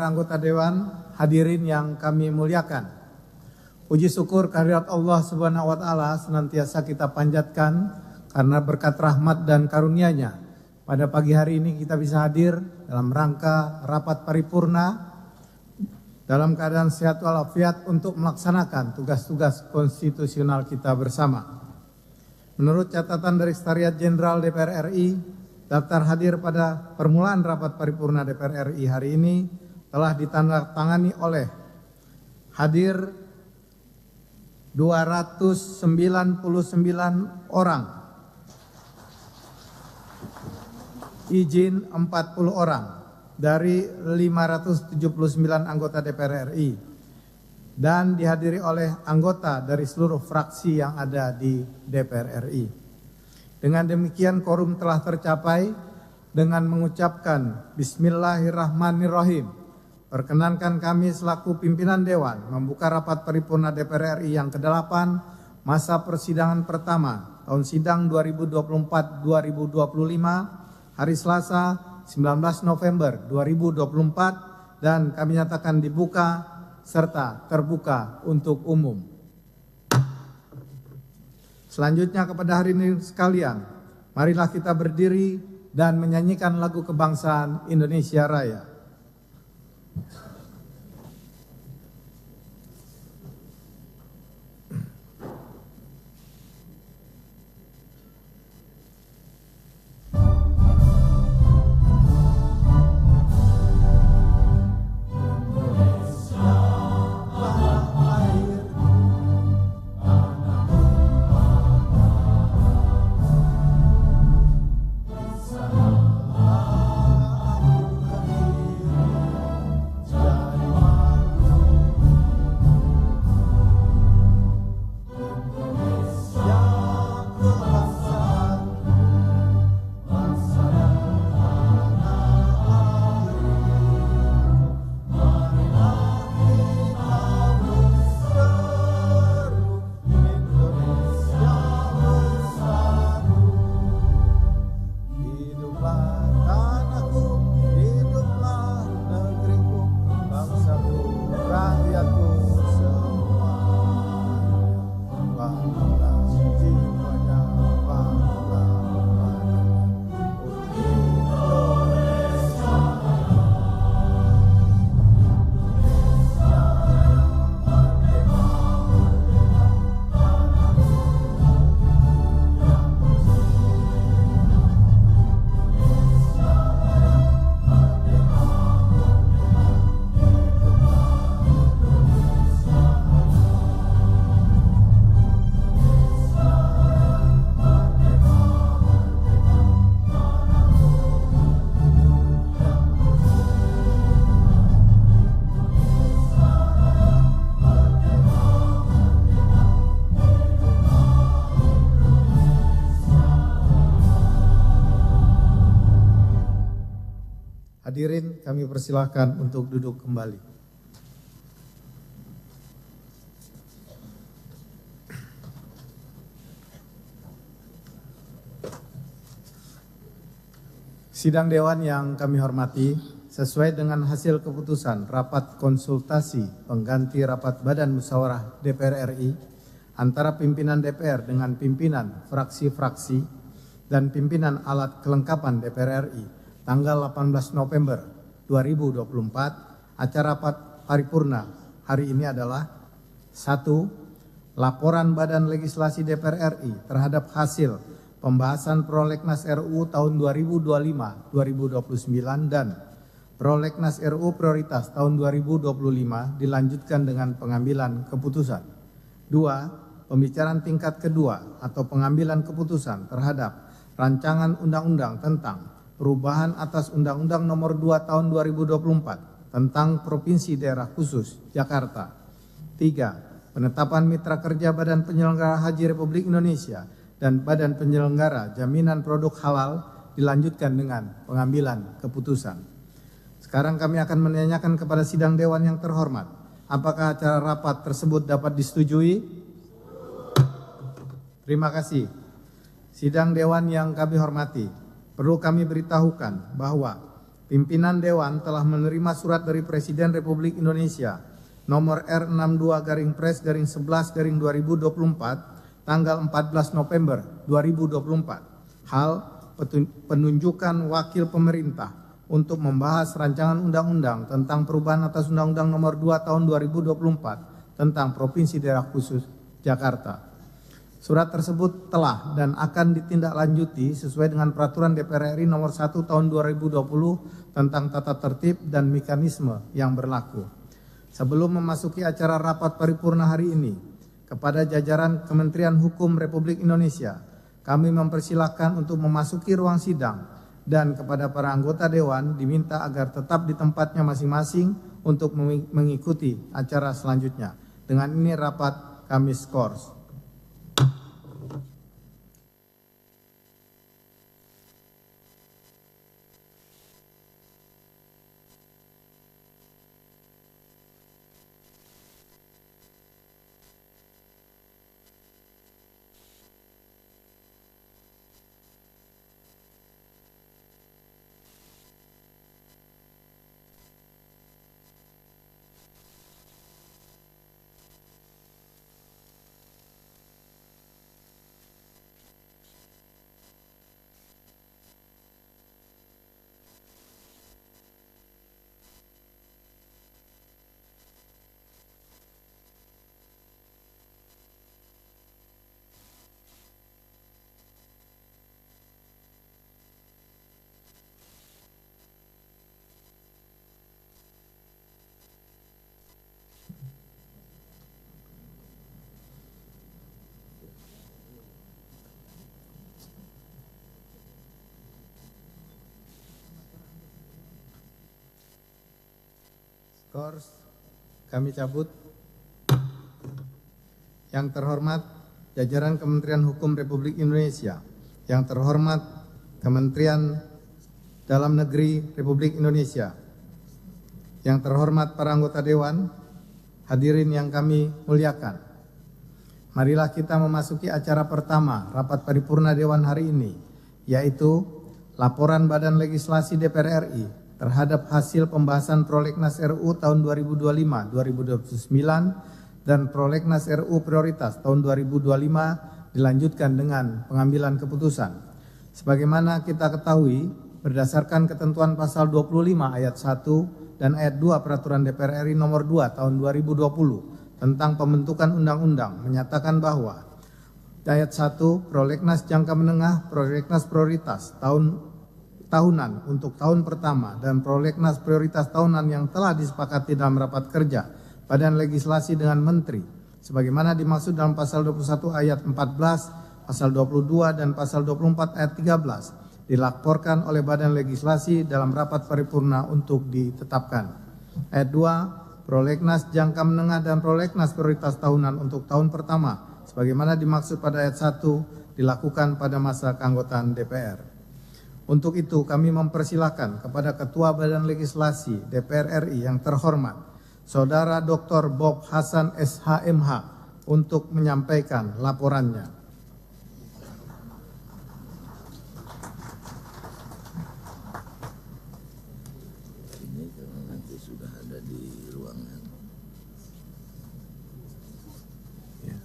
Anggota Dewan, hadirin yang kami muliakan. Puji syukur kehadirat Allah Subhanahu wa taala senantiasa kita panjatkan karena berkat rahmat dan karunia-Nya. Pada pagi hari ini kita bisa hadir dalam rangka rapat paripurna dalam keadaan sehat walafiat untuk melaksanakan tugas-tugas konstitusional kita bersama. Menurut catatan dari Sekretariat Jenderal DPR RI, daftar hadir pada permulaan rapat paripurna DPR RI hari ini telah ditandatangani oleh hadir 299 orang, izin 40 orang dari 579 anggota DPR RI dan dihadiri oleh anggota dari seluruh fraksi yang ada di DPR RI. Dengan demikian quorum telah tercapai dengan mengucapkan Bismillahirrahmanirrahim. Perkenankan kami selaku pimpinan Dewan membuka rapat paripurna DPR RI yang ke-8 masa persidangan pertama tahun sidang 2024-2025 hari Selasa 19 November 2024 dan kami nyatakan dibuka serta terbuka untuk umum. Selanjutnya kepada hadirin sekalian, marilah kita berdiri dan menyanyikan lagu kebangsaan Indonesia Raya. Hadirin, kami persilahkan untuk duduk kembali. Sidang Dewan yang kami hormati, sesuai dengan hasil keputusan rapat konsultasi pengganti rapat Badan Musyawarah DPR RI antara pimpinan DPR dengan pimpinan fraksi-fraksi dan pimpinan alat kelengkapan DPR RI tanggal 18 November 2024, acara rapat paripurna hari ini adalah 1. Laporan Badan Legislasi DPR RI terhadap hasil pembahasan Prolegnas RUU tahun 2025-2029 dan Prolegnas RUU Prioritas tahun 2025 dilanjutkan dengan pengambilan keputusan. 2. Pembicaraan tingkat kedua atau pengambilan keputusan terhadap rancangan undang-undang tentang perubahan atas Undang-Undang Nomor 2 Tahun 2024 tentang Provinsi Daerah Khusus Jakarta. 3. Penetapan mitra kerja Badan Penyelenggara Haji Republik Indonesia dan Badan Penyelenggara Jaminan Produk Halal dilanjutkan dengan pengambilan keputusan. Sekarang kami akan menanyakan kepada sidang Dewan yang terhormat, apakah acara rapat tersebut dapat disetujui? Terima kasih. Sidang Dewan yang kami hormati, perlu kami beritahukan bahwa Pimpinan Dewan telah menerima surat dari Presiden Republik Indonesia nomor R62-Pres-11-2024 tanggal 14 November 2024. Hal penunjukan wakil pemerintah untuk membahas rancangan undang-undang tentang perubahan atas Undang-Undang nomor 2 tahun 2024 tentang Provinsi Daerah Khusus Jakarta. Surat tersebut telah dan akan ditindaklanjuti sesuai dengan Peraturan DPR RI nomor 1 tahun 2020 tentang tata tertib dan mekanisme yang berlaku. Sebelum memasuki acara rapat paripurna hari ini, kepada jajaran Kementerian Hukum Republik Indonesia, kami mempersilahkan untuk memasuki ruang sidang dan kepada para anggota Dewan diminta agar tetap di tempatnya masing-masing untuk mengikuti acara selanjutnya. Dengan ini rapat kami skors. Skors kami cabut. Yang terhormat jajaran Kementerian Hukum Republik Indonesia, yang terhormat Kementerian Dalam Negeri Republik Indonesia, yang terhormat para anggota Dewan, hadirin yang kami muliakan. Marilah kita memasuki acara pertama rapat paripurna Dewan hari ini, yaitu laporan Badan Legislasi DPR RI terhadap hasil pembahasan Prolegnas RU tahun 2025-2029 dan Prolegnas RU Prioritas tahun 2025 dilanjutkan dengan pengambilan keputusan. Sebagaimana kita ketahui, berdasarkan ketentuan pasal 25 ayat 1 dan ayat 2 Peraturan DPR RI nomor 2 tahun 2020 tentang pembentukan undang-undang menyatakan bahwa ayat 1 Prolegnas jangka menengah, Prolegnas prioritas tahunan untuk tahun pertama dan Prolegnas prioritas tahunan yang telah disepakati dalam rapat kerja Badan Legislasi dengan Menteri sebagaimana dimaksud dalam pasal 21 ayat 14, pasal 22 dan pasal 24 ayat 13 dilaporkan oleh Badan Legislasi dalam rapat paripurna untuk ditetapkan. Ayat 2, Prolegnas jangka menengah dan Prolegnas prioritas tahunan untuk tahun pertama sebagaimana dimaksud pada ayat 1 dilakukan pada masa keanggotaan DPR. Untuk itu kami mempersilahkan kepada Ketua Badan Legislasi DPR RI yang terhormat Saudara Dr. Bob Hasan SHMH untuk menyampaikan laporannya. Ini karena nanti sudah ada di ruangan. Ya.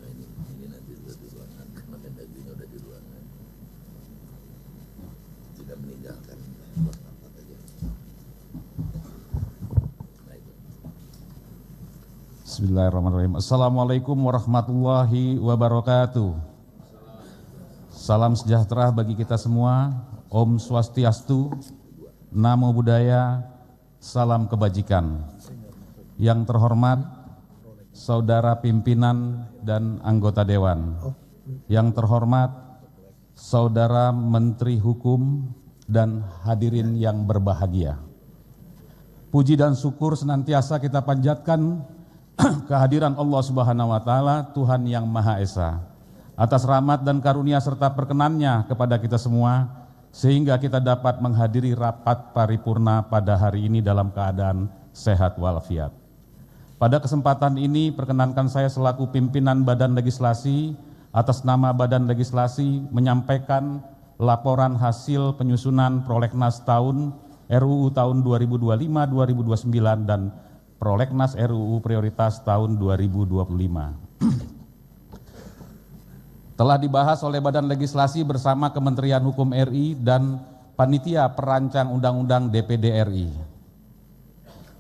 Nah, ini nanti sudah di ruangan, karena Mendagrinya udah di ruangan. Tidak meninggalkan buat rapat aja. Nah, itu. Bismillahirrahmanirrahim. Assalamualaikum warahmatullahi wabarakatuh. Salam sejahtera bagi kita semua. Om Swastiastu, Namo Buddhaya, salam kebajikan. Yang terhormat Saudara pimpinan dan anggota Dewan. Yang terhormat Saudara Menteri Hukum dan hadirin yang berbahagia. Puji dan syukur senantiasa kita panjatkan kehadiran Allah Subhanahu wa taala, Tuhan yang Maha Esa, atas rahmat dan karunia serta perkenannya kepada kita semua sehingga kita dapat menghadiri rapat paripurna pada hari ini dalam keadaan sehat walafiat. Pada kesempatan ini perkenankan saya selaku pimpinan Badan Legislasi atas nama Badan Legislasi menyampaikan laporan hasil penyusunan Prolegnas tahun RUU tahun 2025-2029 dan Prolegnas RUU Prioritas tahun 2025. Telah dibahas oleh Badan Legislasi bersama Kementerian Hukum RI dan Panitia Perancang Undang-Undang DPD RI.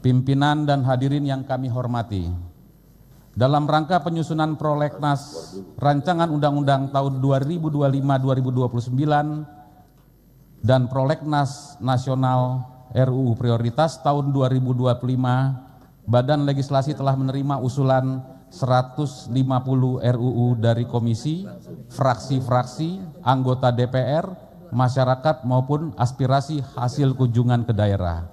Pimpinan dan hadirin yang kami hormati, dalam rangka penyusunan Prolegnas Rancangan Undang-Undang tahun 2025-2029 dan Prolegnas Nasional RUU Prioritas tahun 2025, Badan Legislasi telah menerima usulan 150 RUU dari komisi, fraksi-fraksi, anggota DPR, masyarakat maupun aspirasi hasil kunjungan ke daerah.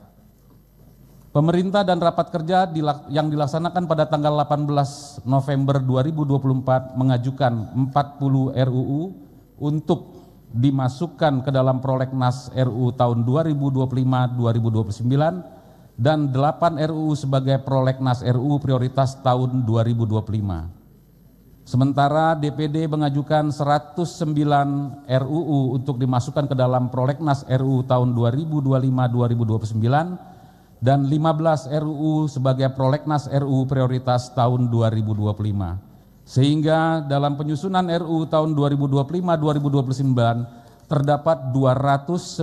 Pemerintah dan rapat kerja yang dilaksanakan pada tanggal 18 November 2024 mengajukan 40 RUU untuk dimasukkan ke dalam Prolegnas RUU tahun 2025-2029 dan 8 RUU sebagai Prolegnas RUU Prioritas tahun 2025. Sementara DPD mengajukan 109 RUU untuk dimasukkan ke dalam Prolegnas RUU tahun 2025-2029 dan 15 RUU sebagai Prolegnas RUU Prioritas tahun 2025. Sehingga dalam penyusunan RUU tahun 2025-2029 terdapat 299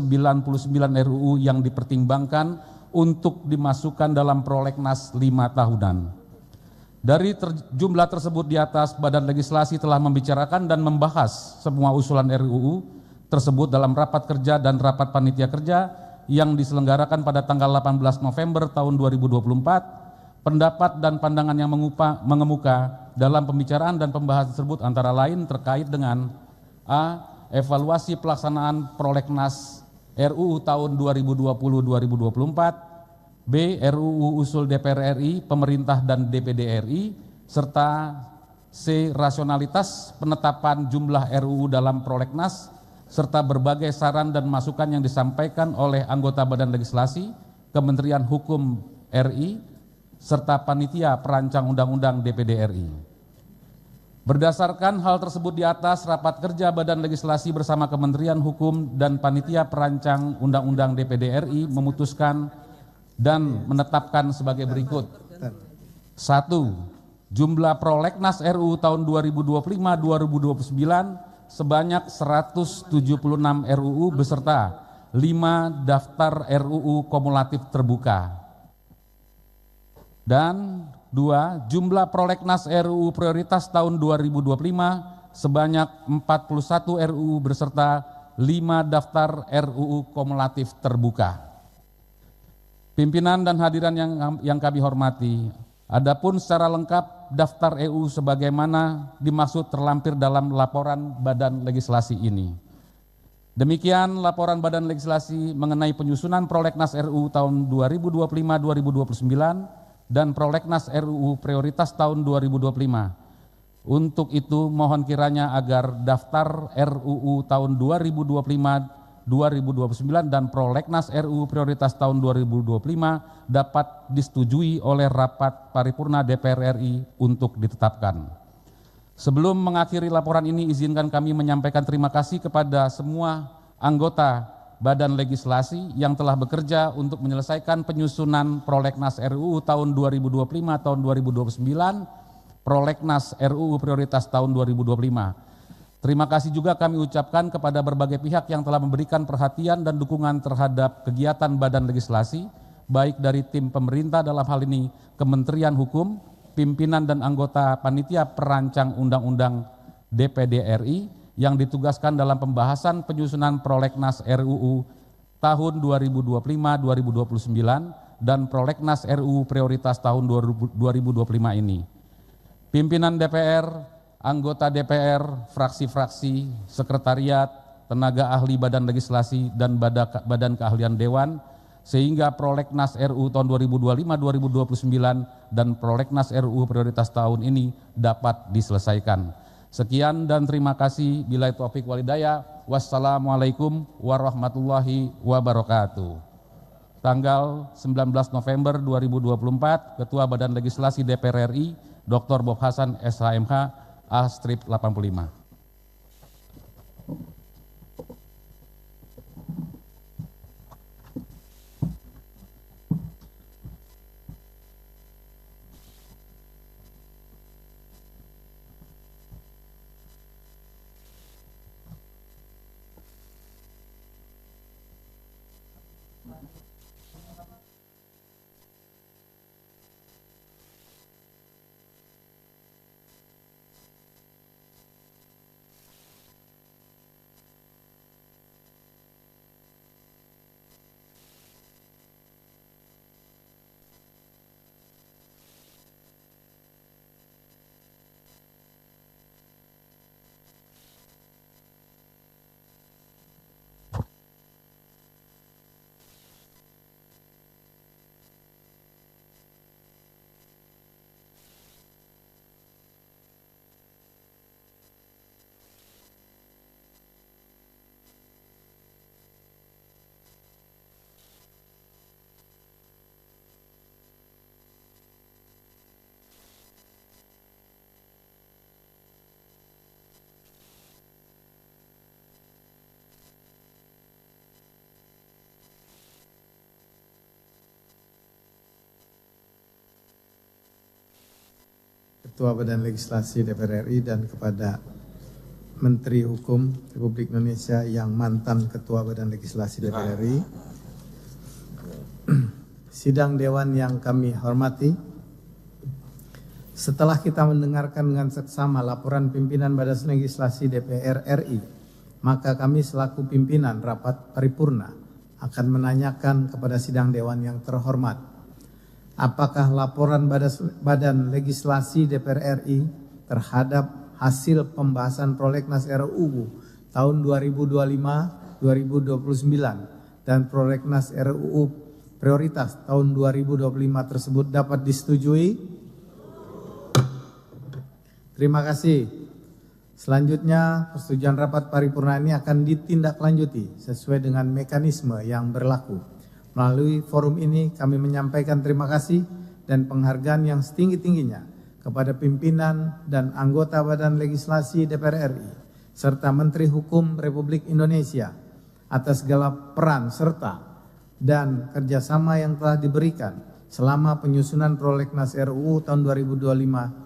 RUU yang dipertimbangkan untuk dimasukkan dalam Prolegnas 5 tahunan. Dari jumlah tersebut di atas, Badan Legislasi telah membicarakan dan membahas semua usulan RUU tersebut dalam rapat kerja dan rapat panitia kerja yang diselenggarakan pada tanggal 18 November tahun 2024. Pendapat dan pandangan yang mengemuka dalam pembicaraan dan pembahasan tersebut antara lain terkait dengan A. Evaluasi pelaksanaan Prolegnas RUU tahun 2020-2024, B. RUU usul DPR RI, pemerintah dan DPD RI, serta C. Rasionalitas penetapan jumlah RUU dalam Prolegnas, serta berbagai saran dan masukan yang disampaikan oleh anggota Badan Legislasi, Kementerian Hukum RI, serta Panitia Perancang Undang-Undang DPD RI. Berdasarkan hal tersebut di atas, rapat kerja Badan Legislasi bersama Kementerian Hukum dan Panitia Perancang Undang-Undang DPD RI memutuskan dan menetapkan sebagai berikut. 1. Jumlah Prolegnas RUU tahun 2025-2029 sebanyak 176 RUU beserta 5 daftar RUU kumulatif terbuka. Dan 2. Jumlah Prolegnas RUU Prioritas tahun 2025 sebanyak 41 RUU beserta 5 daftar RUU kumulatif terbuka. Pimpinan dan hadiran yang kami hormati, adapun secara lengkap daftar RUU sebagaimana dimaksud terlampir dalam laporan Badan Legislasi ini. Demikian laporan Badan Legislasi mengenai penyusunan Prolegnas RUU tahun 2025-2029 dan Prolegnas RUU Prioritas tahun 2025. Untuk itu mohon kiranya agar daftar RUU tahun 2025-2029 dan Prolegnas RUU Prioritas tahun 2025 dapat disetujui oleh rapat paripurna DPR RI untuk ditetapkan. Sebelum mengakhiri laporan ini, izinkan kami menyampaikan terima kasih kepada semua anggota Badan Legislasi yang telah bekerja untuk menyelesaikan penyusunan Prolegnas RUU tahun 2025 tahun 2029, Prolegnas RUU Prioritas tahun 2025. Terima kasih juga kami ucapkan kepada berbagai pihak yang telah memberikan perhatian dan dukungan terhadap kegiatan Badan Legislasi, baik dari tim pemerintah dalam hal ini Kementerian Hukum, pimpinan dan anggota Panitia Perancang Undang-Undang DPD RI, yang ditugaskan dalam pembahasan penyusunan Prolegnas RUU tahun 2025-2029 dan Prolegnas RUU Prioritas tahun 2025 ini. Pimpinan DPR, anggota DPR, fraksi-fraksi, sekretariat, tenaga ahli Badan Legislasi dan Badan Keahlian Dewan, sehingga Prolegnas RUU tahun 2025-2029 dan Prolegnas RUU Prioritas tahun ini dapat diselesaikan. Sekian dan terima kasih. Billahi taufiq wal hidayah. Wassalamualaikum warahmatullahi wabarakatuh. Tanggal 19 November 2024, Ketua Badan Legislasi DPR RI, Dr. Bob Hasan, SHMH, A-85. Ketua Badan Legislasi DPR RI dan kepada Menteri Hukum Republik Indonesia yang mantan Ketua Badan Legislasi DPR RI. Sidang Dewan yang kami hormati, setelah kita mendengarkan dengan seksama laporan pimpinan Badan Legislasi DPR RI, maka kami selaku pimpinan rapat paripurna akan menanyakan kepada sidang Dewan yang terhormat, apakah laporan Badan Legislasi DPR RI terhadap hasil pembahasan Prolegnas RUU tahun 2025-2029 dan Prolegnas RUU Prioritas tahun 2025 tersebut dapat disetujui? Terima kasih. Selanjutnya, persetujuan rapat paripurna ini akan ditindaklanjuti sesuai dengan mekanisme yang berlaku. Melalui forum ini kami menyampaikan terima kasih dan penghargaan yang setinggi-tingginya kepada pimpinan dan anggota Badan Legislasi DPR RI serta Menteri Hukum Republik Indonesia atas segala peran serta dan kerjasama yang telah diberikan selama penyusunan Prolegnas RUU tahun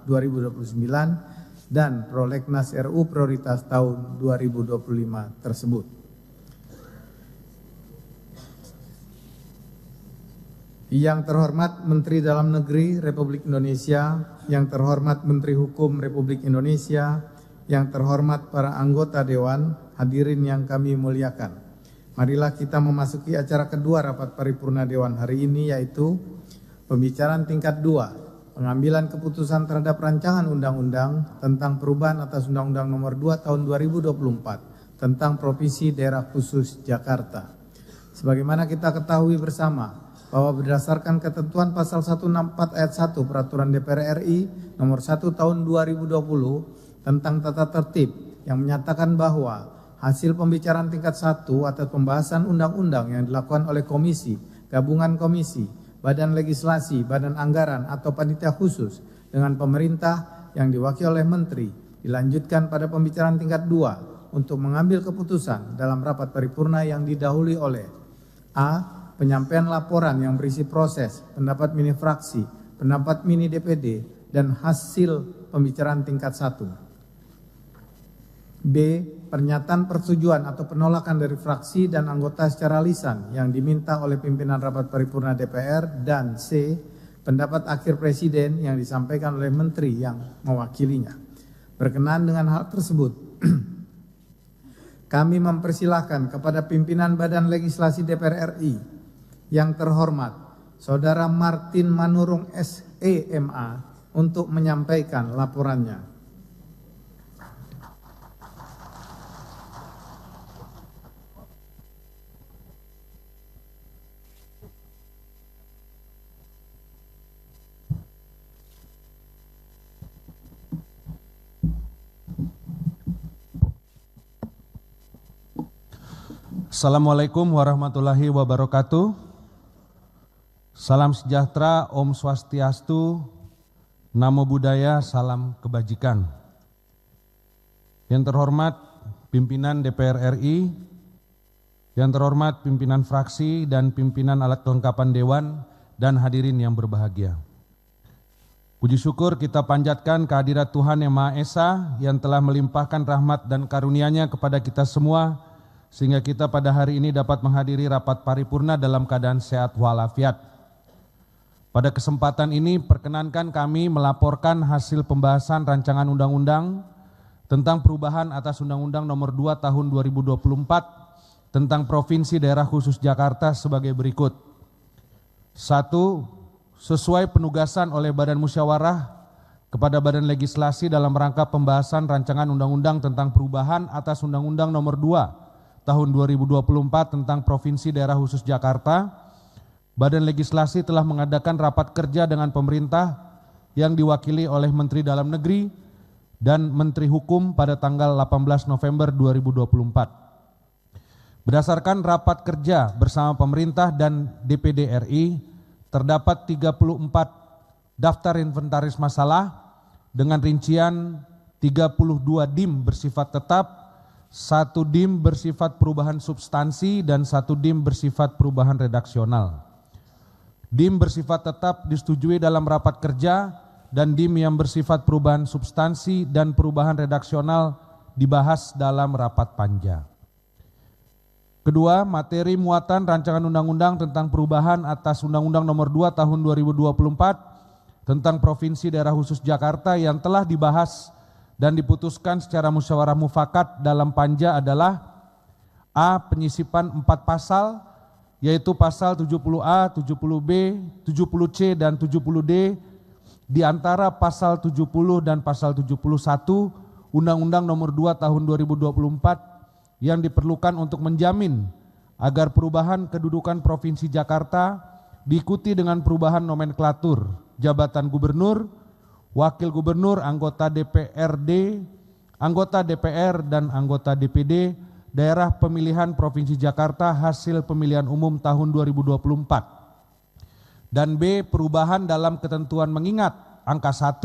2025-2029 dan Prolegnas RUU Prioritas tahun 2025 tersebut. Yang terhormat Menteri Dalam Negeri Republik Indonesia, yang terhormat Menteri Hukum Republik Indonesia, yang terhormat para anggota Dewan, hadirin yang kami muliakan. Marilah kita memasuki acara kedua rapat paripurna Dewan hari ini, yaitu pembicaraan tingkat 2, pengambilan keputusan terhadap rancangan undang-undang tentang perubahan atas Undang-Undang Nomor 2 Tahun 2024 tentang Provinsi Daerah Khusus Jakarta. Sebagaimana kita ketahui bersama, bahwa berdasarkan ketentuan pasal 164 ayat 1 Peraturan DPR RI nomor 1 tahun 2020 tentang tata tertib yang menyatakan bahwa hasil pembicaraan tingkat 1 atas pembahasan undang-undang yang dilakukan oleh komisi, gabungan komisi, badan legislasi, badan anggaran atau panitia khusus dengan pemerintah yang diwakili oleh menteri dilanjutkan pada pembicaraan tingkat 2 untuk mengambil keputusan dalam rapat paripurna yang didahului oleh A. Penyampaian laporan yang berisi proses, pendapat mini fraksi, pendapat mini DPD, dan hasil pembicaraan tingkat 1. B. Pernyataan persetujuan atau penolakan dari fraksi dan anggota secara lisan yang diminta oleh pimpinan rapat paripurna DPR. Dan C. Pendapat akhir Presiden yang disampaikan oleh Menteri yang mewakilinya. Berkenaan dengan hal tersebut, kami mempersilahkan kepada pimpinan Badan Legislasi DPR RI yang terhormat Saudara Martin Manurung SEMA untuk menyampaikan laporannya. Assalamualaikum warahmatullahi wabarakatuh. Salam sejahtera, Om Swastiastu, Namo Buddhaya, salam kebajikan. Yang terhormat pimpinan DPR RI, yang terhormat pimpinan fraksi dan pimpinan alat kelengkapan Dewan, dan hadirin yang berbahagia. Puji syukur kita panjatkan kehadirat Tuhan Yang Maha Esa yang telah melimpahkan rahmat dan karunia-Nya kepada kita semua, sehingga kita pada hari ini dapat menghadiri rapat paripurna dalam keadaan sehat walafiat. Pada kesempatan ini perkenankan kami melaporkan hasil pembahasan rancangan undang-undang tentang perubahan atas Undang-Undang Nomor 2 Tahun 2024 tentang Provinsi Daerah Khusus Jakarta sebagai berikut. 1. Sesuai penugasan oleh Badan Musyawarah kepada Badan Legislasi dalam rangka pembahasan rancangan undang-undang tentang perubahan atas Undang-Undang Nomor 2 Tahun 2024 tentang Provinsi Daerah Khusus Jakarta, Badan Legislasi telah mengadakan rapat kerja dengan pemerintah yang diwakili oleh Menteri Dalam Negeri dan Menteri Hukum pada tanggal 18 November 2024. Berdasarkan rapat kerja bersama pemerintah dan DPD RI, terdapat 34 daftar inventaris masalah dengan rincian 32 DIM bersifat tetap, 1 DIM bersifat perubahan substansi, dan 1 DIM bersifat perubahan redaksional. DIM bersifat tetap disetujui dalam rapat kerja dan DIM yang bersifat perubahan substansi dan perubahan redaksional dibahas dalam rapat panja. Kedua, materi muatan rancangan undang-undang tentang perubahan atas Undang-Undang Nomor 2 Tahun 2024 tentang Provinsi Daerah Khusus Jakarta yang telah dibahas dan diputuskan secara musyawarah mufakat dalam panja adalah: A. Penyisipan 4 pasal, yaitu pasal 70A, 70B, 70C, dan 70D di antara pasal 70 dan pasal 71 Undang-Undang Nomor 2 Tahun 2024 yang diperlukan untuk menjamin agar perubahan kedudukan Provinsi Jakarta diikuti dengan perubahan nomenklatur jabatan gubernur, wakil gubernur, anggota DPRD, anggota DPR, dan anggota DPD daerah pemilihan Provinsi Jakarta hasil pemilihan umum tahun 2024. Dan B. Perubahan dalam ketentuan mengingat angka 1,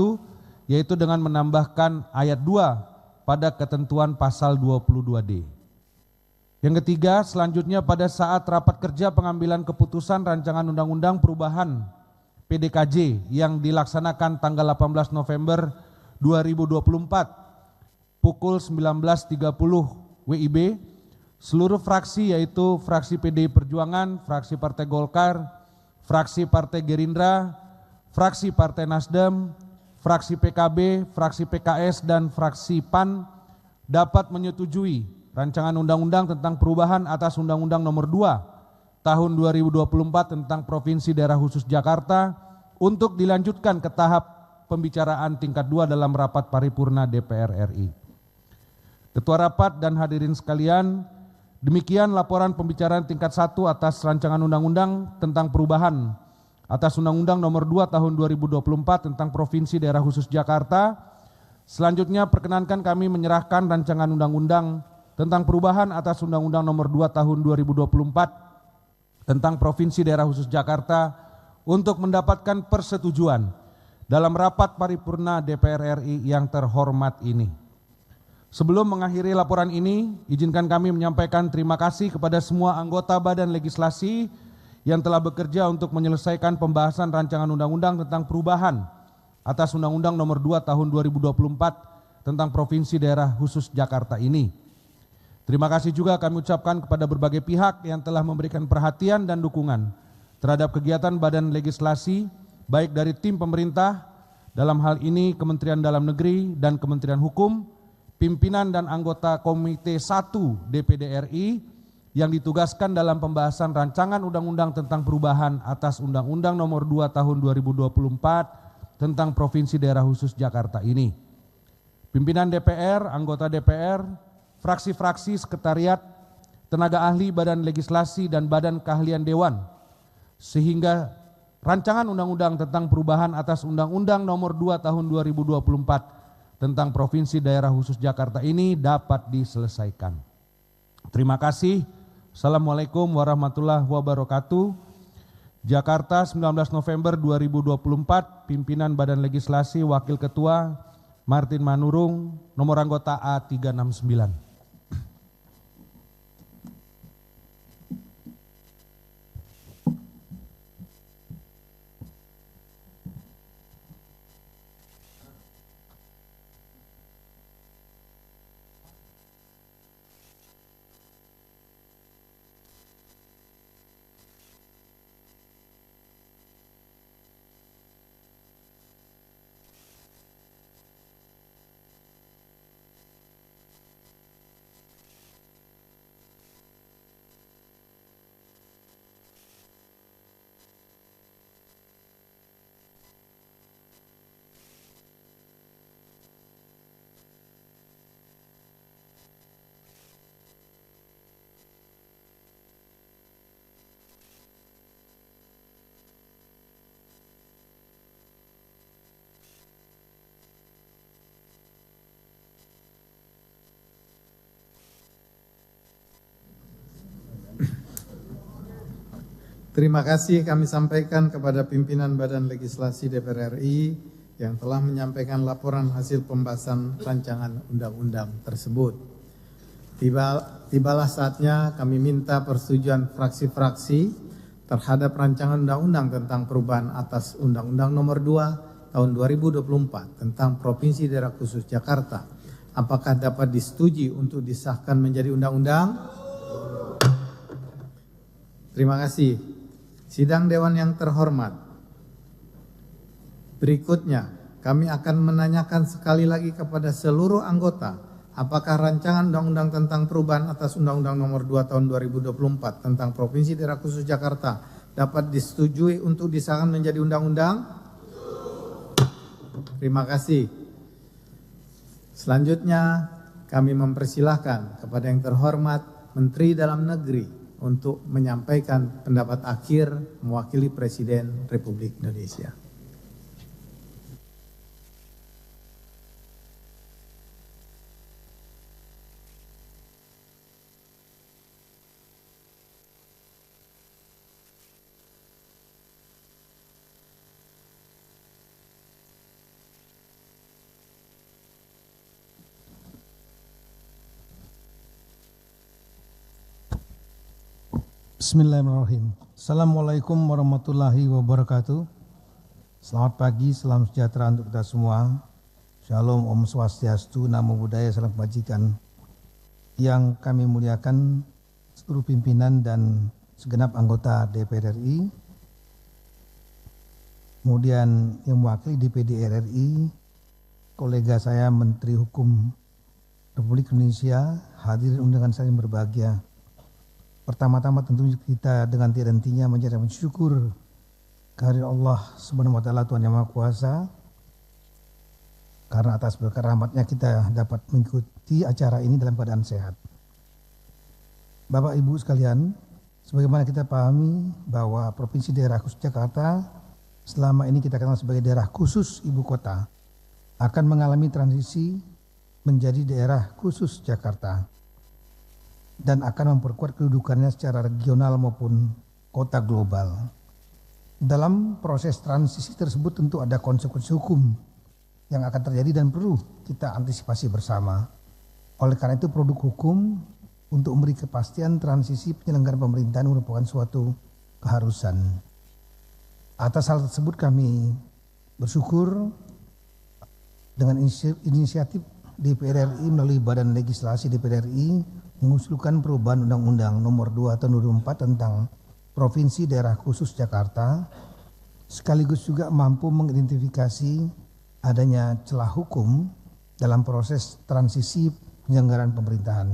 yaitu dengan menambahkan ayat 2 pada ketentuan pasal 22D. Yang ketiga, selanjutnya pada saat rapat kerja pengambilan keputusan rancangan undang-undang perubahan PDKJ yang dilaksanakan tanggal 18 November 2024 pukul 19.30 WIB, seluruh fraksi yaitu fraksi PDI Perjuangan, fraksi Partai Golkar, fraksi Partai Gerindra, fraksi Partai Nasdem, fraksi PKB, fraksi PKS, dan fraksi PAN dapat menyetujui rancangan undang-undang tentang perubahan atas Undang-Undang Nomor 2 Tahun 2024 tentang Provinsi Daerah Khusus Jakarta untuk dilanjutkan ke tahap pembicaraan tingkat 2 dalam rapat paripurna DPR RI. Ketua rapat dan hadirin sekalian, demikian laporan pembicaraan tingkat 1 atas rancangan undang-undang tentang perubahan atas Undang-Undang Nomor 2 Tahun 2024 tentang Provinsi Daerah Khusus Jakarta. Selanjutnya perkenankan kami menyerahkan rancangan undang-undang tentang perubahan atas Undang-Undang Nomor 2 Tahun 2024 tentang Provinsi Daerah Khusus Jakarta untuk mendapatkan persetujuan dalam rapat paripurna DPR RI yang terhormat ini. Sebelum mengakhiri laporan ini, izinkan kami menyampaikan terima kasih kepada semua anggota Badan Legislasi yang telah bekerja untuk menyelesaikan pembahasan rancangan undang-undang tentang perubahan atas Undang-Undang Nomor 2 Tahun 2024 tentang Provinsi Daerah Khusus Jakarta ini. Terima kasih juga kami ucapkan kepada berbagai pihak yang telah memberikan perhatian dan dukungan terhadap kegiatan Badan Legislasi, baik dari tim pemerintah, dalam hal ini Kementerian Dalam Negeri dan Kementerian Hukum, pimpinan dan anggota Komite 1 DPD RI yang ditugaskan dalam pembahasan rancangan undang-undang tentang perubahan atas Undang-Undang Nomor 2 Tahun 2024 tentang Provinsi Daerah Khusus Jakarta ini. Pimpinan DPR, anggota DPR, fraksi-fraksi, sekretariat, tenaga ahli Badan Legislasi dan Badan Keahlian Dewan, sehingga rancangan undang-undang tentang perubahan atas Undang-Undang Nomor 2 Tahun 2024 tentang Provinsi Daerah Khusus Jakarta ini dapat diselesaikan. Terima kasih. Assalamualaikum warahmatullahi wabarakatuh. Jakarta, 19 November 2024, pimpinan Badan Legislasi, Wakil Ketua Martin Manurung, nomor anggota A369. Terima kasih kami sampaikan kepada pimpinan Badan Legislasi DPR RI yang telah menyampaikan laporan hasil pembahasan rancangan undang-undang tersebut. Tibalah saatnya kami minta persetujuan fraksi-fraksi terhadap rancangan undang-undang tentang perubahan atas Undang-Undang Nomor 2 Tahun 2024 tentang Provinsi Daerah Khusus Jakarta. Apakah dapat disetujui untuk disahkan menjadi undang-undang? Terima kasih. Sidang Dewan yang terhormat, berikutnya kami akan menanyakan sekali lagi kepada seluruh anggota, apakah rancangan undang-undang tentang perubahan atas Undang-Undang Nomor 2 Tahun 2024 tentang Provinsi Daerah Khusus Jakarta dapat disetujui untuk disahkan menjadi undang-undang? Terima kasih. Selanjutnya kami mempersilahkan kepada yang terhormat Menteri Dalam Negeri untuk menyampaikan pendapat akhir mewakili Presiden Republik Indonesia. Bismillahirrahmanirrahim. Assalamualaikum warahmatullahi wabarakatuh. Selamat pagi, salam sejahtera untuk kita semua. Shalom, Om Swastiastu, Namo Buddhaya, salam kebajikan. Yang kami muliakan seluruh pimpinan dan segenap anggota DPR RI, kemudian yang mewakili DPD RI, kolega saya Menteri Hukum Republik Indonesia, hadirin undangan saya yang berbahagia. Pertama-tama tentu kita dengan tiada hentinya menjadi bersyukur kehadirat Allah Subhanahu wa taala, Tuhan Yang Maha Kuasa, karena atas berkat rahmatnya kita dapat mengikuti acara ini dalam keadaan sehat. Bapak Ibu sekalian, sebagaimana kita pahami bahwa Provinsi Daerah Khusus Jakarta selama ini kita kenal sebagai daerah khusus ibu kota akan mengalami transisi menjadi daerah khusus Jakarta dan akan memperkuat kedudukannya secara regional maupun kota global. Dalam proses transisi tersebut tentu ada konsekuensi hukum yang akan terjadi dan perlu kita antisipasi bersama. Oleh karena itu produk hukum untuk memberi kepastian transisi penyelenggaraan pemerintahan merupakan suatu keharusan. Atas hal tersebut kami bersyukur dengan inisiatif DPR RI melalui Badan Legislasi DPR RI mengusulkan perubahan Undang-Undang Nomor 2 Tahun 2004 tentang Provinsi Daerah Khusus Jakarta, sekaligus juga mampu mengidentifikasi adanya celah hukum dalam proses transisi penyelenggaraan pemerintahan.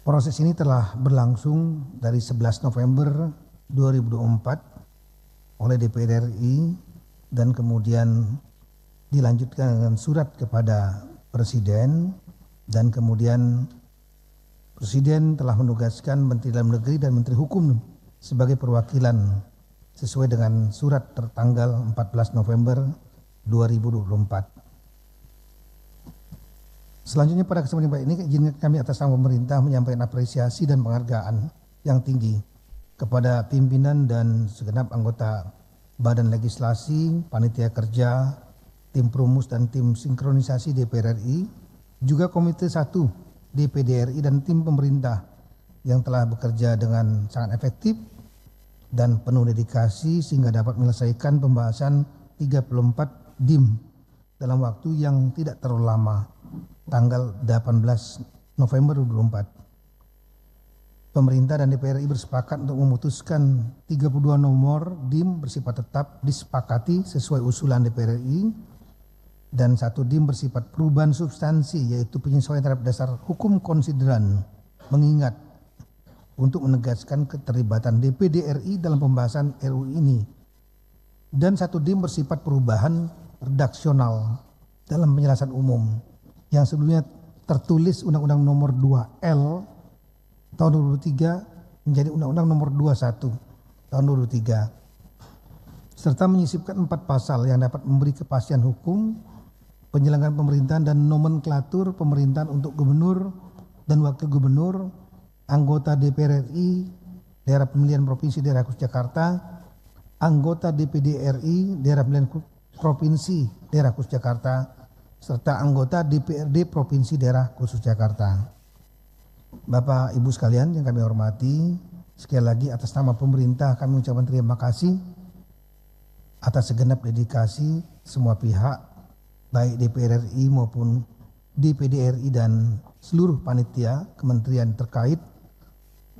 Proses ini telah berlangsung dari 11 November 2024 oleh DPR RI dan kemudian dilanjutkan dengan surat kepada Presiden. Dan kemudian Presiden telah menugaskan Menteri Dalam Negeri dan Menteri Hukum sebagai perwakilan sesuai dengan surat tertanggal 14 November 2024. Selanjutnya pada kesempatan ini izinkan kami atas nama pemerintah menyampaikan apresiasi dan penghargaan yang tinggi kepada pimpinan dan segenap anggota Badan Legislasi, Panitia Kerja, Tim Perumus dan Tim Sinkronisasi DPR RI, juga Komite 1 DPD RI dan tim pemerintah yang telah bekerja dengan sangat efektif dan penuh dedikasi sehingga dapat menyelesaikan pembahasan 34 DIM dalam waktu yang tidak terlalu lama, tanggal 18 November 2024. Pemerintah dan DPR RI bersepakat untuk memutuskan 32 nomor DIM bersifat tetap disepakati sesuai usulan DPR RI, dan 1 DIM bersifat perubahan substansi yaitu penyesuaian terhadap dasar hukum konsideran, mengingat untuk menegaskan keterlibatan DPD RI dalam pembahasan RUU ini, dan 1 DIM bersifat perubahan redaksional dalam penjelasan umum yang sebelumnya tertulis Undang-Undang Nomor 2L tahun 2003 menjadi Undang-Undang Nomor 21 tahun 2003, serta menyisipkan 4 pasal yang dapat memberi kepastian hukum penyelenggaraan pemerintahan dan nomenklatur pemerintahan untuk gubernur dan wakil gubernur, anggota DPR RI, daerah pemilihan Provinsi Daerah Khusus Jakarta, anggota DPD RI daerah pemilihan Provinsi Daerah Khusus Jakarta, serta anggota DPRD Provinsi Daerah Khusus Jakarta. Bapak Ibu sekalian yang kami hormati, sekali lagi atas nama pemerintah kami ucapkan terima kasih atas segenap dedikasi semua pihak, baik DPR RI maupun DPD RI dan seluruh panitia kementerian terkait,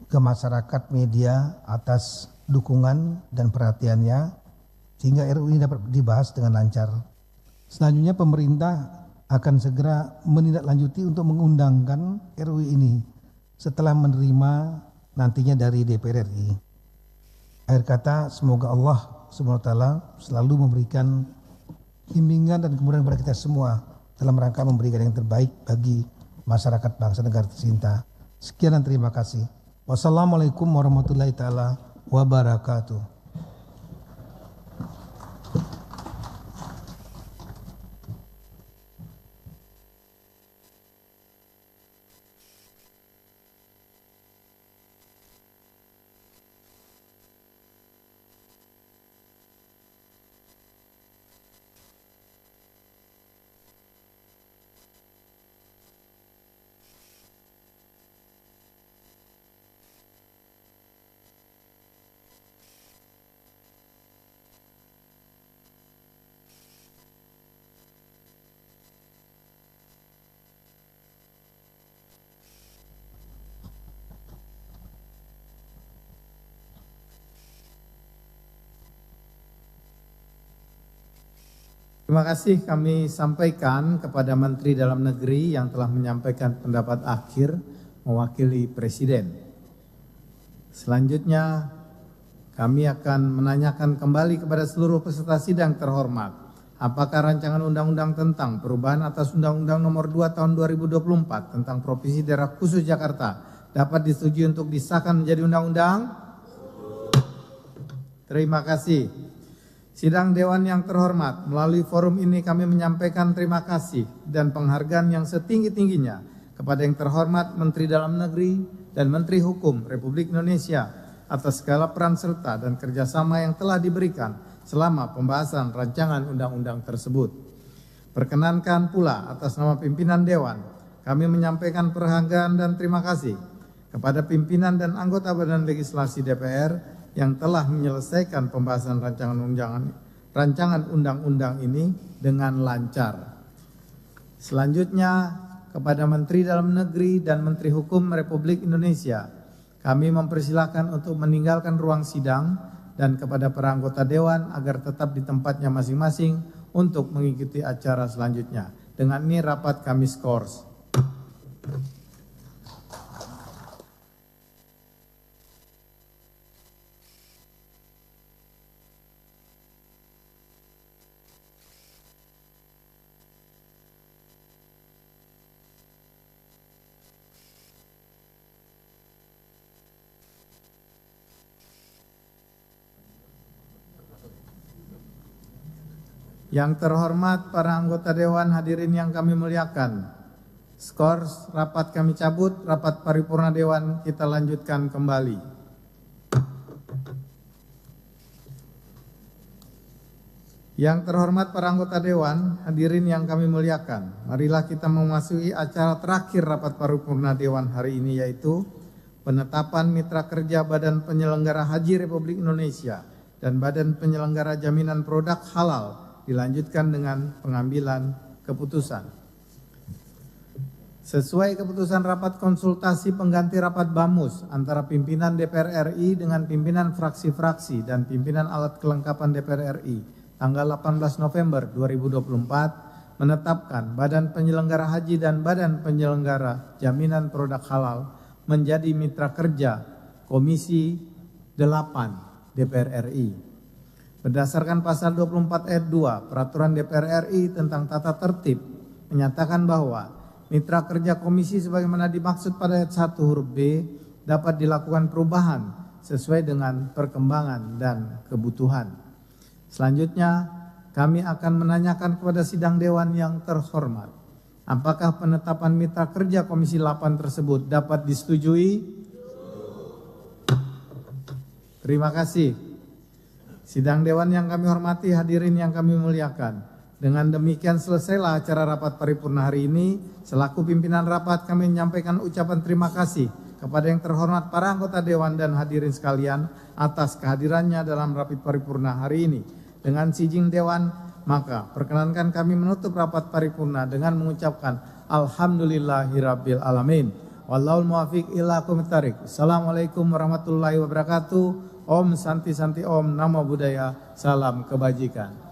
ke masyarakat media atas dukungan dan perhatiannya sehingga RUU ini dapat dibahas dengan lancar. Selanjutnya pemerintah akan segera menindaklanjuti untuk mengundangkan RUU ini setelah menerima nantinya dari DPR RI. Akhir kata, semoga Allah SWT selalu memberikan bimbingan dan kemudahan kepada kita semua dalam rangka memberikan yang terbaik bagi masyarakat bangsa negara tercinta. Sekian dan terima kasih. Wassalamualaikum warahmatullahi taala wabarakatuh. Terima kasih kami sampaikan kepada Menteri Dalam Negeri yang telah menyampaikan pendapat akhir mewakili Presiden. Selanjutnya kami akan menanyakan kembali kepada seluruh peserta sidang terhormat, apakah rancangan undang-undang tentang perubahan atas Undang-Undang Nomor 2 Tahun 2024 tentang Provinsi Daerah Khusus Jakarta dapat disetujui untuk disahkan menjadi undang-undang? Terima kasih. Sidang Dewan yang terhormat, melalui forum ini kami menyampaikan terima kasih dan penghargaan yang setinggi-tingginya kepada yang terhormat Menteri Dalam Negeri dan Menteri Hukum Republik Indonesia atas segala peran serta dan kerjasama yang telah diberikan selama pembahasan rancangan undang-undang tersebut. Perkenankan pula atas nama pimpinan Dewan, kami menyampaikan penghargaan dan terima kasih kepada pimpinan dan anggota Badan Legislasi DPR yang telah menyelesaikan pembahasan rancangan undang-undang ini dengan lancar. Selanjutnya kepada Menteri Dalam Negeri dan Menteri Hukum Republik Indonesia, kami mempersilahkan untuk meninggalkan ruang sidang dan kepada para anggota Dewan agar tetap di tempatnya masing-masing untuk mengikuti acara selanjutnya. Dengan ini rapat kami skors. Yang terhormat para anggota Dewan, hadirin yang kami muliakan, skors rapat kami cabut, rapat paripurna Dewan kita lanjutkan kembali. Yang terhormat para anggota Dewan, hadirin yang kami muliakan, marilah kita memasuki acara terakhir rapat paripurna Dewan hari ini, yaitu penetapan mitra kerja Badan Penyelenggara Haji Republik Indonesia dan Badan Penyelenggara Jaminan Produk Halal, dilanjutkan dengan pengambilan keputusan. Sesuai keputusan rapat konsultasi pengganti rapat BAMUS antara pimpinan DPR RI dengan pimpinan fraksi-fraksi dan pimpinan alat kelengkapan DPR RI tanggal 18 November 2024 menetapkan Badan Penyelenggara Haji dan Badan Penyelenggara Jaminan Produk Halal menjadi mitra kerja Komisi 8 DPR RI. Berdasarkan pasal 24 ayat 2 Peraturan DPR RI tentang tata tertib menyatakan bahwa mitra kerja komisi sebagaimana dimaksud pada ayat 1 huruf B dapat dilakukan perubahan sesuai dengan perkembangan dan kebutuhan. Selanjutnya kami akan menanyakan kepada sidang Dewan yang terhormat, apakah penetapan mitra kerja Komisi 8 tersebut dapat disetujui? Terima kasih. Sidang Dewan yang kami hormati, hadirin yang kami muliakan. Dengan demikian selesailah acara rapat paripurna hari ini. Selaku pimpinan rapat kami menyampaikan ucapan terima kasih kepada yang terhormat para anggota Dewan dan hadirin sekalian atas kehadirannya dalam rapat paripurna hari ini. Dengan izin Dewan, maka perkenankan kami menutup rapat paripurna dengan mengucapkan Alhamdulillahirabbil alamin. Wallahul muwaffiq ila aqwamit thariq. Assalamualaikum warahmatullahi wabarakatuh. Om Santi Santi Om, Namo Buddhaya, salam kebajikan.